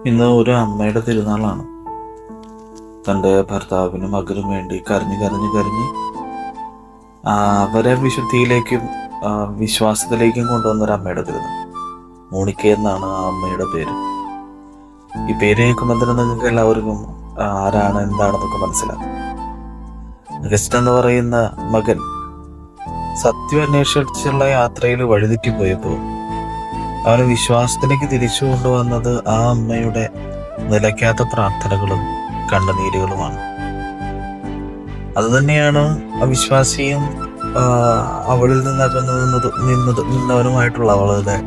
ഇന്ന് ഒരു അമ്മയുടെ തിരുനാളാണ്. തൻ്റെ ഭർത്താവിനും മകനും വേണ്ടി കരഞ്ഞ് കരഞ്ഞ് കരഞ്ഞ് അവരെ വിശുദ്ധിയിലേക്കും വിശ്വാസത്തിലേക്കും കൊണ്ടുവന്നൊരു അമ്മയുടെ തിരുനാൾ. മോണിക്ക എന്നാണ് ആ അമ്മയുടെ പേര്. ഈ പേര് കേൾക്കുമ്പോൾ തന്നെ നിങ്ങൾക്ക് എല്ലാവർക്കും ആരാണ് എന്താണെന്നൊക്കെ മനസ്സിലാക്കും. അഗസ്റ്റ് എന്ന് പറയുന്ന മകൻ സത്യം അന്വേഷിച്ചുള്ള യാത്രയിൽ വഴിതെറ്റിപ്പോയപ്പോൾ അവനെ വിശ്വാസത്തിലേക്ക് തിരിച്ചു കൊണ്ടുവന്നത് ആ അമ്മയുടെ നിലയ്ക്കാത്ത പ്രാർത്ഥനകളും കണ്ണുനീരുകളുമാണ്. അതുതന്നെയാണ് അവിശ്വാസിയും അവളിൽ നിന്ന് നിന്നവനുമായിട്ടുള്ള അവളുടെ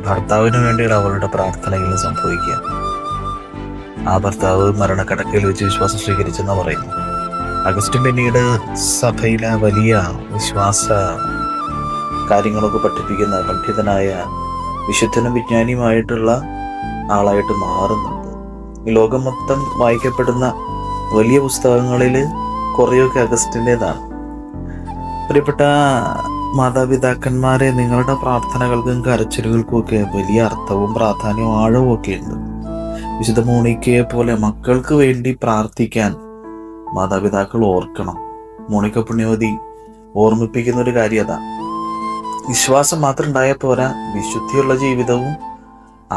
ഭർത്താവിന് വേണ്ടിയുള്ള അവളുടെ പ്രാർത്ഥനയിൽ സംഭവിക്കുക. ആ ഭർത്താവ് മരണക്കിടക്കയിൽ വെച്ച് വിശ്വാസം സ്വീകരിച്ചെന്ന് പറയുന്നു. അഗസ്റ്റ് പിന്നീട് സഭയിലെ വലിയ വിശ്വാസ കാര്യങ്ങളൊക്കെ പഠിപ്പിക്കുന്ന പണ്ഡിതനായ വിശുദ്ധനും വിജ്ഞാനിയുമായിട്ടുള്ള ആളായിട്ട് മാറുന്നുണ്ട്. ഈ ലോകം മൊത്തം വായിക്കപ്പെടുന്ന വലിയ പുസ്തകങ്ങളിൽ കുറേയൊക്കെ അഗസ്റ്റിൻ്റെതാണ്. പ്രിയപ്പെട്ട മാതാപിതാക്കന്മാരെ, നിങ്ങളുടെ പ്രാർത്ഥനകൾക്കും കരച്ചിലുകൾക്കും ഒക്കെ വലിയ അർത്ഥവും പ്രാധാന്യവും ആഴവും ഒക്കെ ഉണ്ട്. വിശുദ്ധ മോണിക്കയെ പോലെ മക്കൾക്ക് വേണ്ടി പ്രാർത്ഥിക്കാൻ മാതാപിതാക്കൾ ഓർക്കണം. മോണിക്ക പുണ്യവതി ഓർമ്മിപ്പിക്കുന്ന ഒരു കാര്യം അതാ. വിശ്വാസം മാത്രം ഉണ്ടായാൽ പോരാ, വിശുദ്ധിയുള്ള ജീവിതവും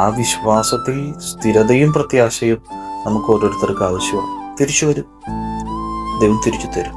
ആ വിശ്വാസത്തിൽ സ്ഥിരതയും പ്രത്യാശയും നമുക്ക് ഓരോരുത്തർക്ക് ആവശ്യമാണ്. തിരിച്ചു വരും, ദൈവം തിരിച്ചു തരും.